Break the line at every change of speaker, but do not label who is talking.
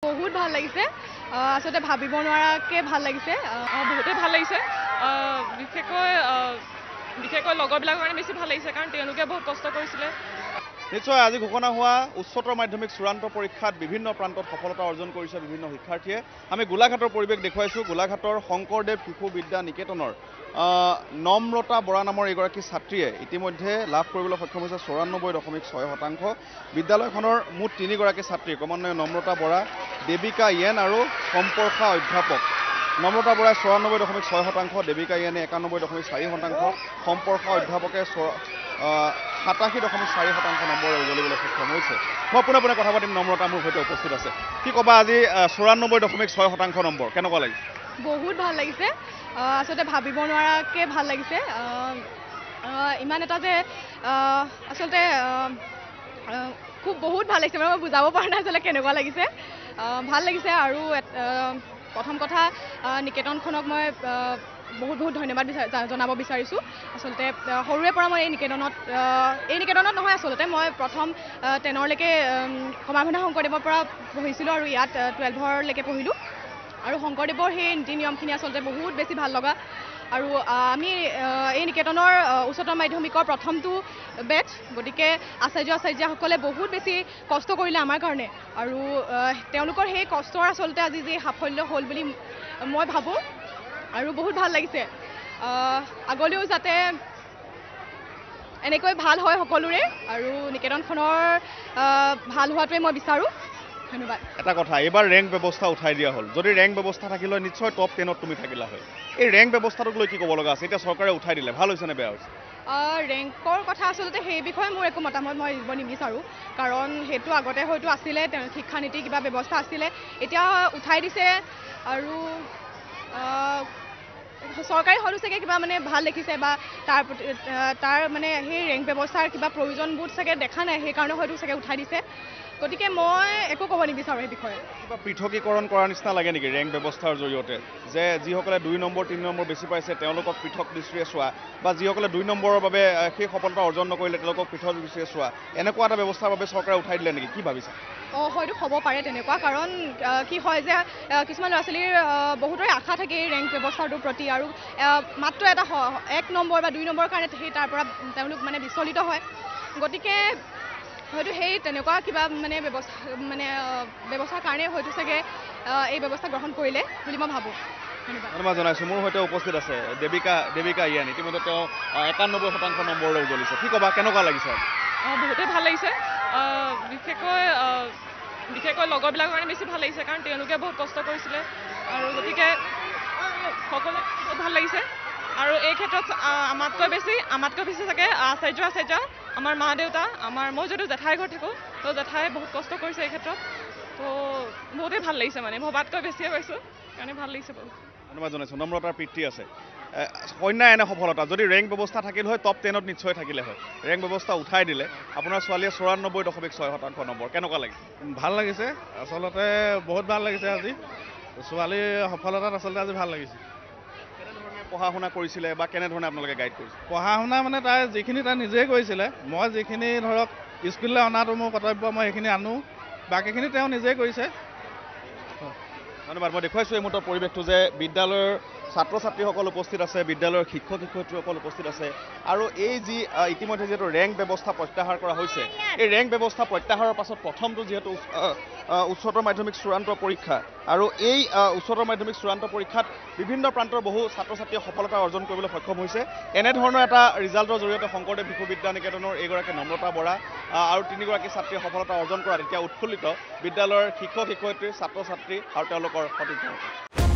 বহুত ভাল লাগিছে আসলে ভাবিব নোৱাৰাকে ভাল লাগিছে
বহুতে ভাল লাগিছে বিশেষকৈ লগৰবিলাকৰ কাৰণে বেছি ভাল লাগিছে কাৰণ তেওঁলোকে বহুত কষ্ট কৰিছিলে
নিশ্চয় আজি ঘোষণা হোৱা উচ্চতৰ মাধ্যমিক চূড়ান্ত পৰীক্ষাত বিভিন্ন প্ৰান্তত সফলতা অৰ্জন কৰিছে বিভিন্ন শিক্ষাৰ্থীয়ে আমি গোলাঘাটৰ পৰিৱেশ দেখুৱাইছোঁ গোলাঘাটৰ শংকৰদেৱ শিশু বিদ্যা নিকেতনৰ নম্ৰতা বৰা নামৰ এগৰাকী ছাত্ৰীয়ে ইতিমধ্যে লাভ কৰিবলৈ সক্ষম হৈছে 94.6% বিদ্যালয়খনৰ মুঠ 3গৰাকী ছাত্ৰী ক্ৰমান্বয়ে নম্ৰতা বৰা দেৱিকা ইয়েন আৰু সম্পৰ্ষা অধ্যাপক নম্ৰতা বৰাই 94.6% দেৱিকা ইয়েনে 91.4% সম্পৰ্ষা অধ্যাপকে 87.4% নম্বৰে উজলিবলৈ সক্ষম হৈছে মই পুনে কথা পাতিম নম্ৰতা মোৰ সৈতে উপস্থিত আছে কি ক'বা আজি 94.6% নম্বৰ কেনেকুৱা লাগিছে
বহুত ভাল লাগিছে আসলে ভাবিব নোৱাৰাকে ভাল লাগিছে ইমান এটা যে আসলে খুব বহুত ভাল লাগিছে মানে মই বুজাব পৰা নাই আসলে কেনেকুৱা লাগিছে ভাল লাগিছে আৰু প্ৰথম কথা নিকেতনখনক মই বহুত ধন্যবাদ জনাব বিচাৰিছোঁ আসলতে সৰুৰে পৰা মই এই নিকেতনত নহয় আসলতে মই প্ৰথম 10লৈকে সমাৰভূঞা শংকৰদেৱৰ পৰা পঢ়িছিলোঁ আৰু ইয়াত 12লৈকে পঢ়িলোঁ আৰু শংকৰদেৱৰ সেই নীতি নিয়মখিনি আসলতে বহুত বেছি ভাল লগা আৰু আমি এই নিকেতনৰ উচ্চতৰ মাধ্যমিকৰ প্ৰথমটো বেটছ গতিকে আচাৰ্যসকলে বহুত বেছি কষ্ট কৰিলে আমাৰ কাৰণে আৰু তেওঁলোকৰ সেই কষ্টৰ আসলতে আজি যি সাফল্য হ'ল বুলি মই ভাবোঁ আৰু বহুত ভাল লাগিছে আগলৈও যাতে এনেকৈ ভাল হয় সকলোৰে আৰু নিকেতনখনৰ ভাল হোৱাটোৱে মই বিচাৰোঁ ধন্যবাদ
এটা কথা এবাৰ ৰেংক ব্যৱস্থা উঠাই দিয়া হ'ল যদি ৰেংক ব্যৱস্থা থাকিলে নিশ্চয় টপ 10ত তুমি থাকিলা হয় এই ৰেংক ব্যৱস্থাটোক লৈ কি ক'ব লগা আছে এতিয়া চৰকাৰে উঠাই দিলে ভাল হৈছে নে বেয়া হৈছে
ৰেংকৰ কথা আচলতে সেই বিষয়ে মোৰ একো মতামত মই দিব নিবিচাৰোঁ কাৰণ সেইটো আগতে হয়তো আছিলে শিক্ষানীতি কিবা ব্যৱস্থা আছিলে এতিয়া উঠাই দিছে আৰু চৰকাৰী হয়তো চাগে কিবা মানে ভাল দেখিছে বা তাৰ মানে সেই ৰেংক ব্যৱস্থাৰ কিবা প্ৰয়োজনবোধ চাগে দেখা নাই সেইকাৰণে হয়তো চাগে উঠাই দিছে গতিকে মই একো ক'ব নিবিচাৰোঁ এই বিষয়ে
কিবা পৃথকীকৰণ কৰাৰ নিচিনা লাগে নেকি ৰেংক ব্যৱস্থাৰ জৰিয়তে যে যিসকলে 2 নম্বৰ 3 নম্বৰ বেছি পাইছে তেওঁলোকক পৃথক দৃষ্টিৰে চোৱা বা যিসকলে 2 নম্বৰৰ বাবে সেই সফলতা অৰ্জন নকৰিলে তেওঁলোকক পৃথক দৃষ্টিৰে চোৱা এনেকুৱা এটা ব্যৱস্থাৰ বাবে চৰকাৰে উঠাই দিলে নেকি কি ভাবিছে
হয়তো হ'ব পাৰে তেনেকুৱা কাৰণ কি হয় যে কিছুমান ল'ৰা ছোৱালীৰ বহুতৰে আশা থাকে এই ৰেংক ব্যৱস্থাটোৰ প্ৰতি আৰু মাত্ৰ এটা 1 নম্বৰ বা 2 নম্বৰৰ কাৰণে সেই তাৰ পৰা তেওঁলোক মানে বিচলিত হয় গতিকে হয়তো সেই তেনেকুৱা কিবা মানে ব্যৱস্থাৰ কাৰণে হয়তো চাগে এই ব্যৱস্থা গ্ৰহণ কৰিলে বুলি মই ভাবোঁ
ধন্যবাদ জনাইছোঁ মোৰ সৈতে উপস্থিত আছে দেৱিকা ইয়েন ইতিমধ্যে তেওঁ 91% নম্বৰলৈ উজলিছে কি ক'বা কেনেকুৱা লাগিছে
বহুতে ভাল লাগিছে বিশেষকৈ লগৰবিলাকৰ কাৰণে বেছি ভাল লাগিছে কাৰণ তেওঁলোকে বহুত কষ্ট কৰিছিলে আৰু গতিকে সকলোৱে বহুত ভাল লাগিছে আৰু এই ক্ষেত্ৰত আমাতকৈ বেছি চাগে আচাৰ্য আমাৰ মা দেউতা মই যদি জেঠাইৰ ঘৰত থাকোঁ তো জেঠাই বহুত কষ্ট কৰিছে এই ক্ষেত্ৰত তো বহুতেই ভাল লাগিছে মানে ভবাতকৈ বেছিয়ে পাইছোঁ কাৰণে ভাল লাগিছে বহুত
ধন্যবাদ জনাইছোঁ নম্ৰতাৰ পিতৃ আছে কন্যা এনে সফলতা যদি ৰেংক ব্যৱস্থা থাকিল হয় টপ 10ত নিশ্চয় থাকিলে হয় ৰেংক ব্যৱস্থা উঠাই দিলে আপোনাৰ ছোৱালীয়ে 94.6% নম্বৰ কেনেকুৱা লাগিছে
ভাল লাগিছে আচলতে বহুত ভাল লাগিছে আজি ছোৱালীৰ সফলতাত আচলতে আজি ভাল লাগিছে
কেনেধৰণে পঢ়া শুনা কৰিছিলে বা কেনেধৰণে আপোনালোকে গাইড কৰিছে
পঢ়া শুনা মানে তাই যিখিনি তাই নিজেই কৰিছিলে মই যিখিনি ধৰক স্কুললৈ অনাটো মোৰ কৰ্তব্য মই সেইখিনি আনো বাকীখিনি তেওঁ নিজেই কৰিছে
ধন্যবাদ মই দেখুৱাইছোঁ এই মুহূৰ্তৰ পৰিৱেশটো যে বিদ্যালয়ৰ ছাত্ৰ ছাত্ৰীসকল উপস্থিত আছে বিদ্যালয়ৰ শিক্ষক শিক্ষয়িত্ৰীসকল উপস্থিত আছে আৰু এই যি ইতিমধ্যে যিহেতু ৰেংক ব্যৱস্থা প্ৰত্যাহাৰ কৰা হৈছে এই ৰেংক ব্যৱস্থা প্ৰত্যাহাৰৰ পাছত প্ৰথমটো যিহেতু উচ্চতৰ মাধ্যমিক চূড়ান্ত পৰীক্ষা আৰু এই উচ্চতৰ মাধ্যমিক চূড়ান্ত পৰীক্ষাত বিভিন্ন প্ৰান্তৰ বহু ছাত্ৰ ছাত্ৰীয়ে সফলতা অৰ্জন কৰিবলৈ সক্ষম হৈছে এনেধৰণৰ এটা ৰিজাল্টৰ জৰিয়তে শংকৰদেৱ শিশু বিদ্যা নিকেতনৰ এইগৰাকী নম্ৰতা বৰা আৰু 3গৰাকী ছাত্ৰীয়ে সফলতা অৰ্জন কৰাত এতিয়া উৎফুল্লিত বিদ্যালয়ৰ শিক্ষক শিক্ষয়িত্ৰী ছাত্ৰ ছাত্ৰী আৰু তেওঁলোকৰ সতীৰ্থ